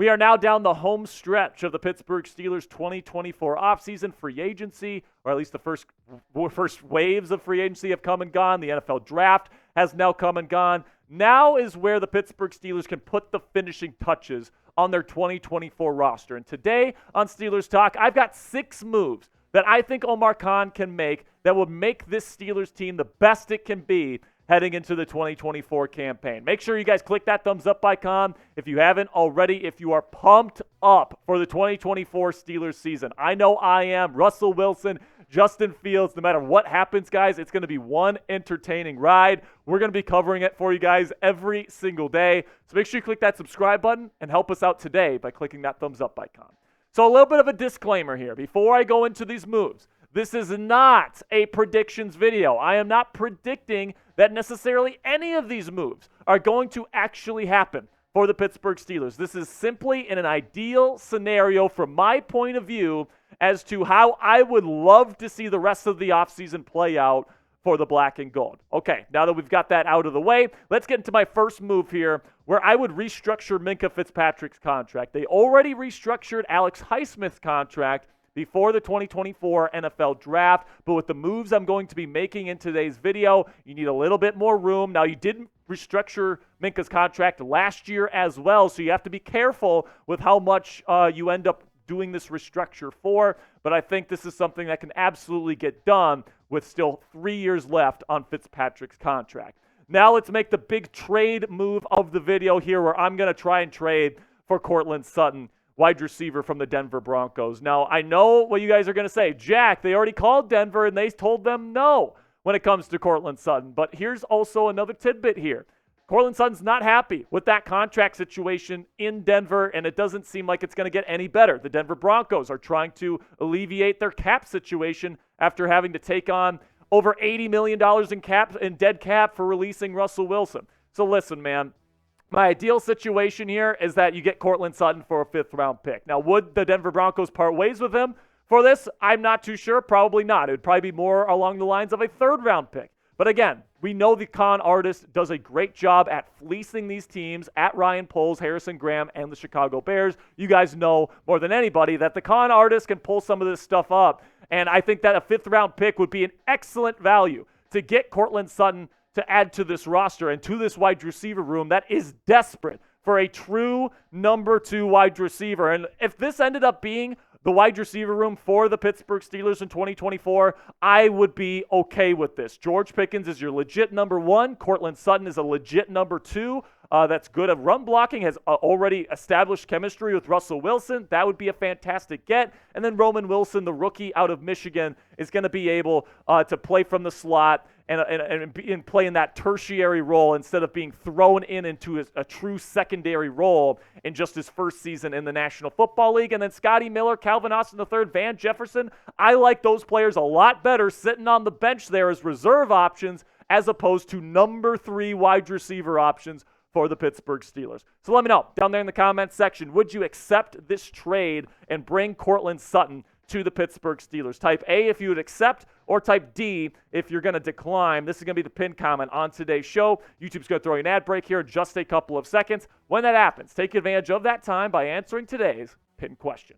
We are now down the home stretch of the Pittsburgh Steelers 2024 offseason. Free agency, or at least the first waves of free agency have come and gone. The NFL draft has now come and gone. Now is where the Pittsburgh Steelers can put the finishing touches on their 2024 roster. And today on Steelers Talk, I've got 6 moves that I think Omar Khan can make that will make this Steelers team the best it can be heading into the 2024 campaign. Make sure you guys click that thumbs up icon if you haven't already, if you are pumped up for the 2024 Steelers season. I know I am. Russell Wilson, Justin Fields, no matter what happens, guys, it's going to be one entertaining ride. We're going to be covering it for you guys every single day. So make sure you click that subscribe button and help us out today by clicking that thumbs up icon. So a little bit of a disclaimer here before I go into these moves. This is not a predictions video. I am not predicting that necessarily any of these moves are going to actually happen for the Pittsburgh Steelers. This is simply in an ideal scenario from my point of view as to how I would love to see the rest of the offseason play out for the black and gold. Okay, now that we've got that out of the way, let's get into my first move here where I would restructure Minkah Fitzpatrick's contract. They already restructured Alex Highsmith's contract before the 2024 NFL draft, but with the moves I'm going to be making in today's video, you need a little bit more room. Now, you didn't restructure Minkah's contract last year as well, so you have to be careful with how much you end up doing this restructure for, but I think this is something that can absolutely get done with still 3 years left on Fitzpatrick's contract. Now let's make the big trade move of the video here where I'm going to try and trade for Courtland Sutton, wide receiver from the Denver Broncos. Now, I know what you guys are going to say. Jack, they already called Denver and they told them no when it comes to Courtland Sutton. But here's also another tidbit here. Courtland Sutton's not happy with that contract situation in Denver, and it doesn't seem like it's going to get any better. The Denver Broncos are trying to alleviate their cap situation after having to take on over $80 million in dead cap for releasing Russell Wilson. So listen, man. My ideal situation here is that you get Courtland Sutton for a 5th-round pick. Now, would the Denver Broncos part ways with him for this? I'm not too sure. Probably not. It would probably be more along the lines of a 3rd-round pick. But again, we know the con artist does a great job at fleecing these teams at Ryan Poles, Harrison Graham, and the Chicago Bears. You guys know more than anybody that the con artist can pull some of this stuff up. And I think that a 5th-round pick would be an excellent value to get Courtland Sutton to add to this roster and to this wide receiver room that is desperate for a true number 2 wide receiver. And if this ended up being the wide receiver room for the Pittsburgh Steelers in 2024, I would be okay with this. George Pickens is your legit number 1. Courtland Sutton is a legit number 2. That's good at run blocking, has already established chemistry with Russell Wilson. That would be a fantastic get. And then Roman Wilson, the rookie out of Michigan, is going to be able to play from the slot and play in that tertiary role instead of being thrown into a true secondary role in just his first season in the National Football League. And then Scotty Miller, Calvin Austin III, Van Jefferson, I like those players a lot better sitting on the bench there as reserve options as opposed to number 3 wide receiver options for the Pittsburgh Steelers. So let me know down there in the comments section, would you accept this trade and bring Courtland Sutton to the Pittsburgh Steelers? Type A if you would accept, or type D if you're going to decline. This is going to be the pinned comment on today's show. YouTube's going to throw you an ad break here in just a couple of seconds. When that happens, take advantage of that time by answering today's pinned question.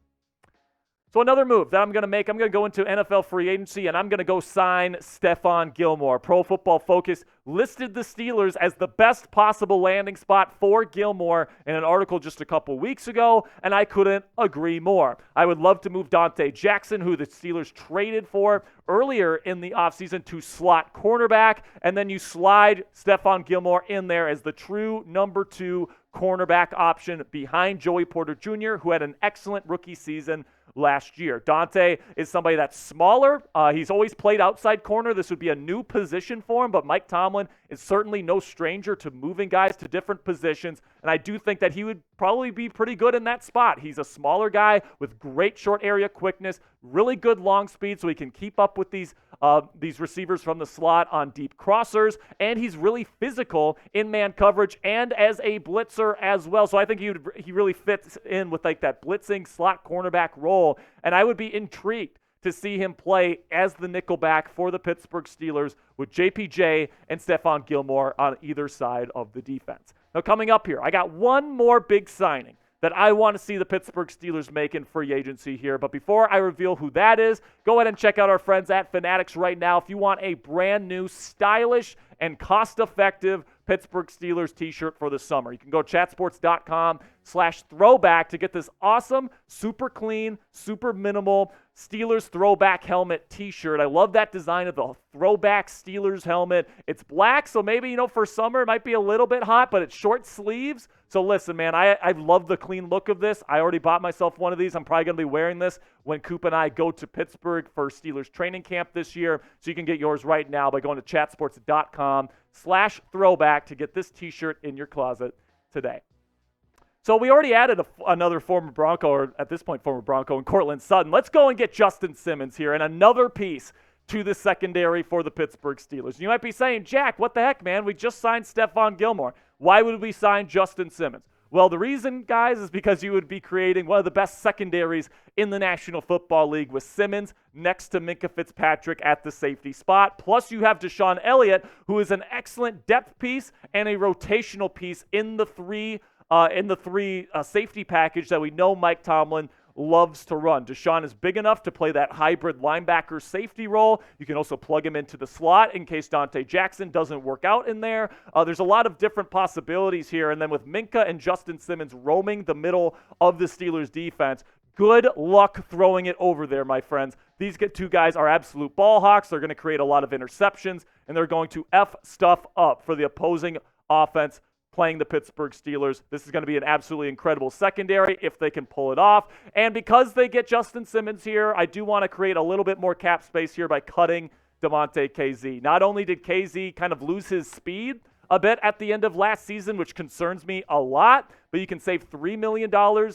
So another move that I'm going to make, I'm going to go into NFL free agency, and I'm going to go sign Stefon Gilmore. Pro Football Focus listed the Steelers as the best possible landing spot for Gilmore in an article just a couple weeks ago, and I couldn't agree more. I would love to move Dante Jackson, who the Steelers traded for earlier in the offseason, to slot cornerback, and then you slide Stefon Gilmore in there as the true number 2 cornerback option behind Joey Porter Jr., who had an excellent rookie season last year. Dante is somebody that's smaller. He's always played outside corner. This would be a new position for him, but Mike Tomlin is certainly no stranger to moving guys to different positions, and I do think that he would probably be pretty good in that spot. He's a smaller guy with great short area quickness, really good long speed, so he can keep up with these receivers from the slot on deep crossers, and he's really physical in man coverage and as a blitzer as well. So I think he really fits in with like that blitzing slot cornerback role, and I would be intrigued to see him play as the nickelback for the Pittsburgh Steelers with JPJ and Stefon Gilmore on either side of the defense. Now coming up here, I got one more big signing that I want to see the Pittsburgh Steelers make in free agency here. But before I reveal who that is, go ahead and check out our friends at Fanatics right now. If you want a brand new, stylish, and cost-effective Pittsburgh Steelers t-shirt for the summer, you can go chatsports.com/throwback to get this awesome, super clean, super minimal Steelers throwback helmet t-shirt. I love that design of the throwback Steelers helmet. It's black, so maybe, for summer it might be a little bit hot, but it's short sleeves. So listen, man, I love the clean look of this. I already bought myself one of these. I'm probably going to be wearing this when Coop and I go to Pittsburgh for Steelers training camp this year. So you can get yours right now by going to chatsports.com/throwback to get this t-shirt in your closet today. So we already added another former Bronco, or at this point former Bronco, in Courtland Sutton. Let's go and get Justin Simmons here and another piece to the secondary for the Pittsburgh Steelers. You might be saying, Jack, what the heck, man? We just signed Stefon Gilmore. Why would we sign Justin Simmons? Well, the reason, guys, is because you would be creating one of the best secondaries in the National Football League with Simmons next to Minkah Fitzpatrick at the safety spot. Plus, you have Deshaun Elliott, who is an excellent depth piece and a rotational piece in the three safety package that we know Mike Tomlin loves to run. Deshaun is big enough to play that hybrid linebacker safety role. You can also plug him into the slot in case Dante Jackson doesn't work out in there. There's a lot of different possibilities here. And then with Minkah and Justin Simmons roaming the middle of the Steelers defense, good luck throwing it over there, my friends. These two guys are absolute ball hawks. They're going to create a lot of interceptions, and they're going to F stuff up for the opposing offense playing the Pittsburgh Steelers. This is going to be an absolutely incredible secondary if they can pull it off. And because they get Justin Simmons here, I do want to create a little bit more cap space here by cutting Damontae Kazee. Not only did Kazee kind of lose his speed a bit at the end of last season, which concerns me a lot, but you can save $3 million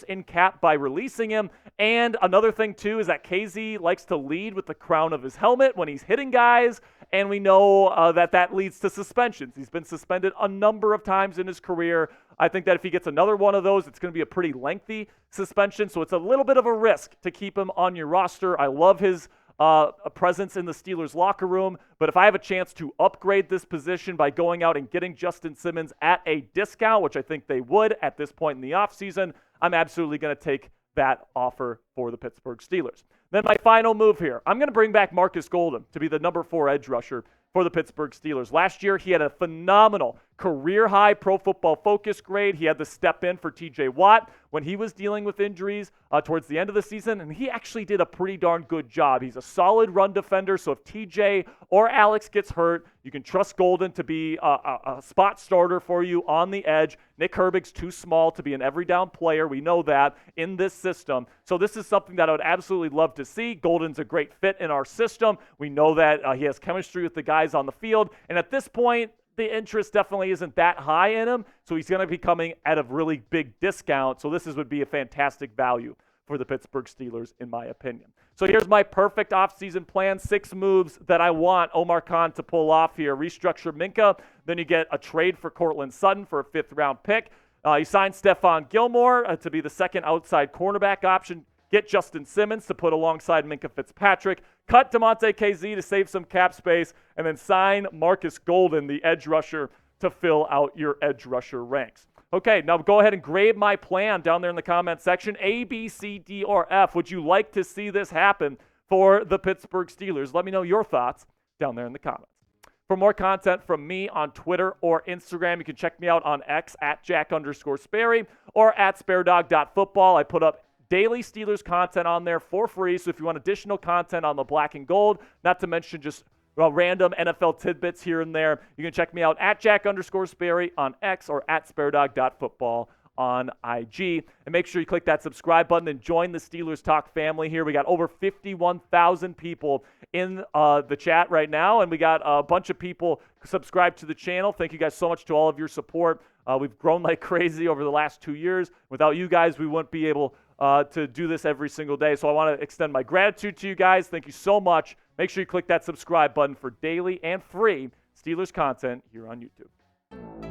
in cap by releasing him. And another thing, too, is that Kazee likes to lead with the crown of his helmet when he's hitting guys, and we know that leads to suspensions. He's been suspended a number of times in his career. I think that if he gets another one of those, it's going to be a pretty lengthy suspension, so it's a little bit of a risk to keep him on your roster. I love his a presence in the Steelers locker room, but if I have a chance to upgrade this position by going out and getting Justin Simmons at a discount, which I think they would at this point in the offseason, I'm absolutely going to take that offer for the Pittsburgh Steelers. Then my final move here, I'm going to bring back Marcus Golden to be the number 4 edge rusher for the Pittsburgh Steelers. Last year, he had a phenomenal career-high Pro Football Focus grade. He had to step in for T.J. Watt when he was dealing with injuries towards the end of the season, and he actually did a pretty darn good job. He's a solid run defender, so if T.J. or Alex gets hurt, you can trust Golden to be a spot starter for you on the edge. Nick Herbig's too small to be an every-down player. We know that in this system. So this is something that I would absolutely love to see. Golden's a great fit in our system. We know that he has chemistry with the guys on the field, and at this point, the interest definitely isn't that high in him, so he's going to be coming at a really big discount. So this would be a fantastic value for the Pittsburgh Steelers, in my opinion. So here's my perfect offseason plan, 6 moves that I want Omar Khan to pull off here. Restructure Minkah, then you get a trade for Courtland Sutton for a 5th-round pick. You sign Stefon Gilmore to be the second outside cornerback option. Get Justin Simmons to put alongside Minkah Fitzpatrick. Cut Damontae Kazee to save some cap space. And then sign Marcus Golden, the edge rusher, to fill out your edge rusher ranks. Okay, now go ahead and grade my plan down there in the comment section. A, B, C, D, or F. Would you like to see this happen for the Pittsburgh Steelers? Let me know your thoughts down there in the comments. For more content from me on Twitter or Instagram, you can check me out on X at Jack_Sperry or at SpareDog.football. I put up daily Steelers content on there for free, so if you want additional content on the black and gold, not to mention just random NFL tidbits here and there, you can check me out at Jack_Sperry on X or at SpareDog.football on IG. And make sure you click that subscribe button and join the Steelers Talk family here. We got over 51,000 people in the chat right now, and we got a bunch of people subscribed to the channel. Thank you guys so much to all of your support. We've grown like crazy over the last 2 years. Without you guys, we wouldn't be able to do this every single day. So I want to extend my gratitude to you guys. Thank you so much. Make sure you click that subscribe button for daily and free Steelers content here on YouTube.